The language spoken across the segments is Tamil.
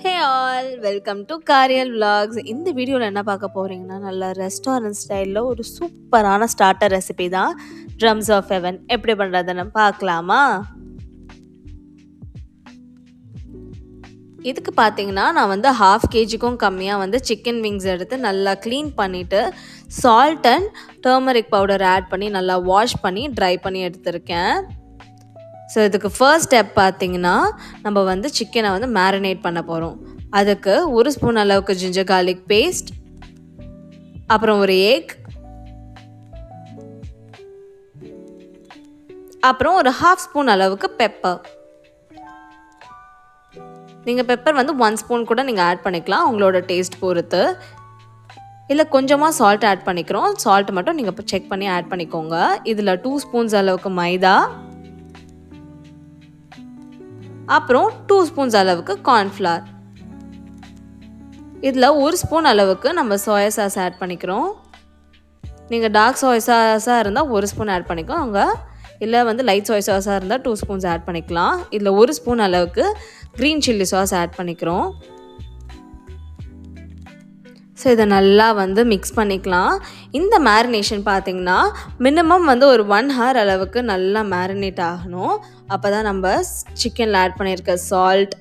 ஹே ஆல் வெல்கம் டு காரியல் vlogs. இந்த வீடியோவில் என்ன பார்க்க போகிறீங்கன்னா நல்ல ரெஸ்டாரண்ட் ஸ்டைலில் ஒரு சூப்பரான ஸ்டார்டர் ரெசிபி தான் ட்ரம்ஸ் ஆஃப் ஹெவன். எப்படி பண்ணுறதுன்னு பார்க்கலாமா? இதுக்கு பார்த்தீங்கன்னா நான் வந்து 1/2 kgக்கும் கம்மியாக வந்து சிக்கன் விங்ஸ் எடுத்து நல்லா க்ளீன் பண்ணிவிட்டு salt and turmeric powder add பண்ணி நல்லா வாஷ் பண்ணி ட்ரை பண்ணி எடுத்திருக்கேன். ஸோ இதுக்கு ஃபர்ஸ்ட் ஸ்டெப் பார்த்தீங்கன்னா நம்ம வந்து சிக்கனை வந்து மேரினேட் பண்ண போகிறோம். அதுக்கு 1 ஸ்பூன் அளவுக்கு ஜிஞ்சர் கார்லிக் பேஸ்ட், அப்புறம் ஒரு எக், அப்புறம் ஒரு 1/2 ஸ்பூன் அளவுக்கு பெப்பர். நீங்கள் பெப்பர் வந்து 1 ஸ்பூன் கூட நீங்கள் ஆட் பண்ணிக்கலாம் உங்களோட டேஸ்ட் பொறுத்து. இல்லை கொஞ்சமாக சால்ட் ஆட் பண்ணிக்கிறோம். சால்ட் மட்டும் நீங்கள் இப்போ செக் பண்ணி ஆட் பண்ணிக்கோங்க. இதில் 2 ஸ்பூன்ஸ் அளவுக்கு மைதா, அப்புறம் 2 ஸ்பூன்ஸ் அளவுக்கு கார்ன்ஃப்ளவர். இதில் 1 ஸ்பூன் அளவுக்கு நம்ம சோயா சாஸ் ஆட் பண்ணிக்கிறோம். நீங்கள் டார்க் சோயா சாஸாக இருந்தால் 1 ஸ்பூன் ஆட் பண்ணிக்கோங்க. இல்லை வந்து லைட் சோயா சாஸாக இருந்தால் 2 ஸ்பூன்ஸ் ஆட் பண்ணிக்கலாம். இதில் 1 ஸ்பூன் அளவுக்கு க்ரீன் சில்லி சாஸ் ஆட் பண்ணிக்கிறோம். ஸோ இதை நல்லா வந்து மிக்ஸ் பண்ணிக்கலாம். இந்த மேரினேஷன் பார்த்திங்கன்னா மினிமம் வந்து ஒரு 1 hour அளவுக்கு நல்லா மேரினேட் ஆகணும். அப்போ தான் நம்ம சிக்கனில் ஆட் பண்ணியிருக்க சால்ட்,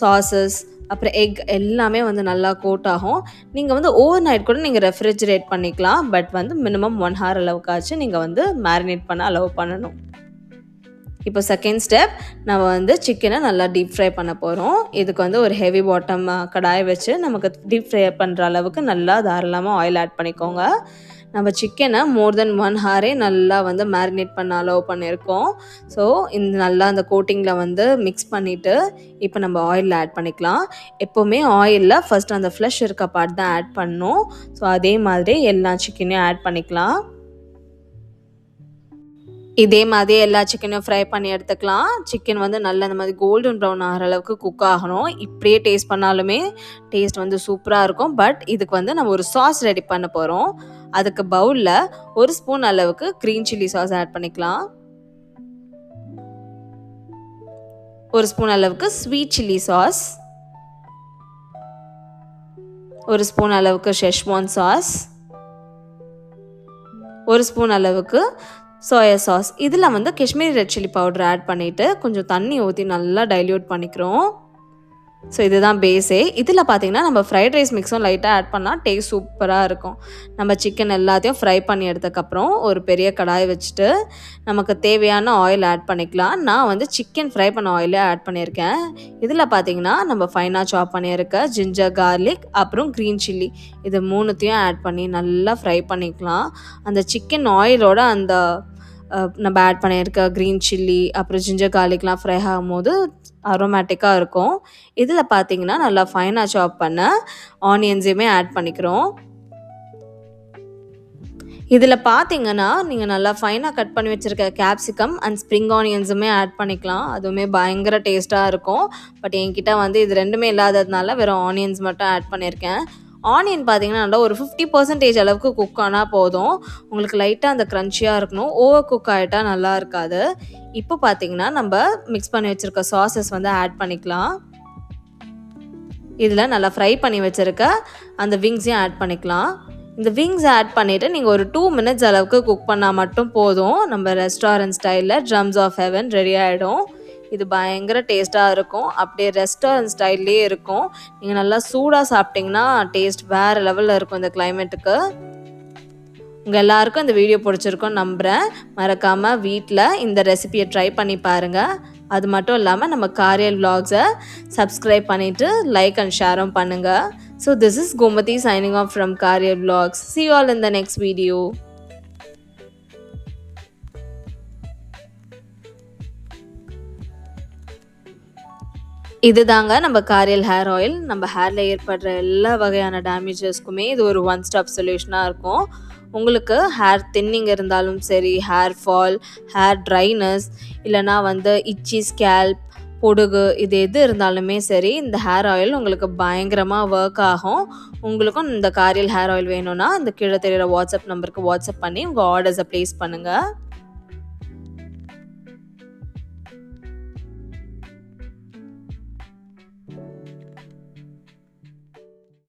சாஸஸ், அப்புறம் எக் எல்லாமே வந்து நல்லா கோட் ஆகும். நீங்கள் வந்து ஓவர் நைட் கூட நீங்கள் ரெஃப்ரிஜரேட் பண்ணிக்கலாம். பட் வந்து மினிமம் 1 hour அளவுக்காச்சும் நீங்கள் வந்து மேரினேட் பண்ண அலோவ் பண்ணணும். இப்போ செகண்ட் ஸ்டெப் நம்ம வந்து சிக்கனை நல்லா டீப் ஃப்ரை பண்ண போகிறோம். இதுக்கு வந்து ஒரு ஹெவி பாட்டம் கடாயை வச்சு நமக்கு டீப் ஃப்ரை பண்ணுற அளவுக்கு நல்லா தாராளமாக ஆயில் ஆட் பண்ணிக்கோங்க. நம்ம சிக்கனை மோர் தென் 1 hour நல்லா வந்து மேரினேட் பண்ண அலோவ் பண்ணியிருக்கோம். ஸோ இந்த நல்லா அந்த கோட்டிங்கில் வந்து மிக்ஸ் பண்ணிவிட்டு இப்போ நம்ம ஆயிலில் ஆட் பண்ணிக்கலாம். எப்போவுமே ஆயிலில் ஃபஸ்ட் அந்த ஃப்ளஷ் இருக்க பார்ட் தான் ஆட் பண்ணணும். ஸோ அதே மாதிரி எல்லா சிக்கனையும் ஆட் பண்ணிக்கலாம். இதே மாதிரி எல்லா சிக்கனையும் ஃப்ரை பண்ணி எடுத்துக்கலாம். சிக்கன் வந்து நல்லா இந்த மாதிரி கோல்டன் ப்ரௌன் ஆகிற அளவுக்கு குக் ஆகணும். இப்படியே டேஸ்ட் பண்ணாலுமே டேஸ்ட் வந்து சூப்பராக இருக்கும். பட் இதுக்கு வந்து நம்ம ஒரு சாஸ் ரெடி பண்ண போகிறோம். அதுக்கு பவுலில் 1 ஸ்பூன் அளவுக்கு க்ரீன் சில்லி சாஸ் ஆட் பண்ணிக்கலாம். 1 ஸ்பூன் அளவுக்கு ஸ்வீட் சில்லி சாஸ், 1 ஸ்பூன் அளவுக்கு ஷெஸ்வான் சாஸ், 1 ஸ்பூன் அளவுக்கு சோயா சாஸ். இதில் வந்து Kashmiri red chilli powder add பண்ணிவிட்டு கொஞ்சம் தண்ணி ஊற்றி நல்லா டைல்யூட் பண்ணிக்கிறோம். ஸோ இதுதான் பேஸே. இதில் பார்த்திங்கன்னா நம்ம ஃப்ரைட் ரைஸ் மிக்ஸும் லைட்டாக ஆட் பண்ணால் டேஸ்ட் சூப்பராக இருக்கும். நம்ம சிக்கன் எல்லாத்தையும் ஃப்ரை பண்ணி எடுத்ததுக்கப்புறம் ஒரு பெரிய கடாய் வச்சுட்டு நமக்கு தேவையான ஆயில் ஆட் பண்ணிக்கலாம். நான் வந்து சிக்கன் ஃப்ரை பண்ண ஆயிலே ஆட் பண்ணியிருக்கேன். இதில் பார்த்திங்கன்னா நம்ம ஃபைனாக சாப் பண்ணியிருக்க ஜிஞ்சர் கார்லிக் அப்புறம் க்ரீன் சில்லி இது 3த்தையும் ஆட் பண்ணி நல்லா ஃப்ரை பண்ணிக்கலாம். அந்த சிக்கன் ஆயிலோட அந்த நம்ம ஆட் பண்ணியிருக்க க்ரீன் சில்லி அப்புறம் ஜிஞ்சர் கார்லிக்லாம் ஃப்ரை ஆகும்போது அரோமேட்டிக்காக இருக்கும். இதில் பார்த்திங்கன்னா நல்லா ஃபைனாக சாப் பண்ண ஆனியன்ஸையுமே ஆட் பண்ணிக்கிறோம். இதில் பார்த்திங்கன்னா நீங்கள் நல்லா ஃபைனாக கட் பண்ணி வச்சுருக்க கேப்சிகம் அண்ட் ஸ்ப்ரிங் ஆனியன்ஸுமே ஆட் பண்ணிக்கலாம். அதுவுமே பயங்கர டேஸ்ட்டாக இருக்கும். பட் என்கிட்ட வந்து இது ரெண்டுமே இல்லாததுனால வெறும் ஆனியன்ஸ் மட்டும் ஆட் பண்ணியிருக்கேன். ஆனியன் பார்த்திங்கன்னா நல்லா ஒரு 50% அளவுக்கு குக் ஆனால் போதும். உங்களுக்கு லைட்டாக அந்த க்ரன்ச்சியாக இருக்கணும். ஓவர் குக் ஆகிட்டால் நல்லா இருக்காது. இப்போ பார்த்திங்கன்னா நம்ம மிக்ஸ் பண்ணி வச்சுருக்க சாஸஸ் வந்து ஆட் பண்ணிக்கலாம். இதில் நல்லா ஃப்ரை பண்ணி வச்சுருக்க அந்த விங்ஸையும் ஆட் பண்ணிக்கலாம். இந்த விங்ஸ் ஆட் பண்ணிவிட்டு நீங்கள் ஒரு 2 minutes அளவுக்கு குக் பண்ணால் மட்டும் போதும். நம்ம ரெஸ்டாரண்ட் ஸ்டைலில் ட்ரம்ஸ் ஆஃப் ஹெவன் ரெடி ஆகிடும். இது பயங்கர டேஸ்ட்டாக இருக்கும். அப்படியே ரெஸ்டாரண்ட் ஸ்டைல்லே இருக்கும். நீங்கள் நல்லா சூடாக சாப்பிட்டிங்கன்னா டேஸ்ட் வேறு லெவலில் இருக்கும் இந்த கிளைமேட்டுக்கு. உங்கள் எல்லாருக்கும் இந்த வீடியோ பிடிச்சிருக்கும்னு நம்புகிறேன். மறக்காமல் வீட்டில் இந்த ரெசிபியை ட்ரை பண்ணி பாருங்கள். அது மட்டும் இல்லாமல் நம்ம காரியல் vlogsஐ சப்ஸ்கிரைப் பண்ணிவிட்டு லைக் அண்ட் ஷேரும் பண்ணுங்கள். So this is Gomathi signing off from காரியல் vlogs. See you all in the next video. இது தாங்க நம்ம காரியல் ஹேர் ஆயில். நம்ம ஹேரில் ஏற்படுற எல்லா வகையான டேமேஜஸ்க்குமே இது ஒரு 1 stop சொல்யூஷனாக இருக்கும். உங்களுக்கு ஹேர் தின்னிங் இருந்தாலும் சரி, ஹேர் ஃபால், ஹேர் ட்ரைனஸ், இல்லைனா வந்து இச்சி ஸ்கேல்ப், பொடுகு, இது எது இருந்தாலுமே சரி இந்த ஹேர் ஆயில் உங்களுக்கு பயங்கரமாக ஒர்க் ஆகும். உங்களுக்கும் இந்த காரியல் ஹேர் ஆயில் வேணும்னா இந்த கீழே தெரிகிற வாட்ஸ்அப் நம்பருக்கு வாட்ஸ்அப் பண்ணி உங்கள் ஆர்டர்ஸை ப்ளேஸ் பண்ணுங்கள்.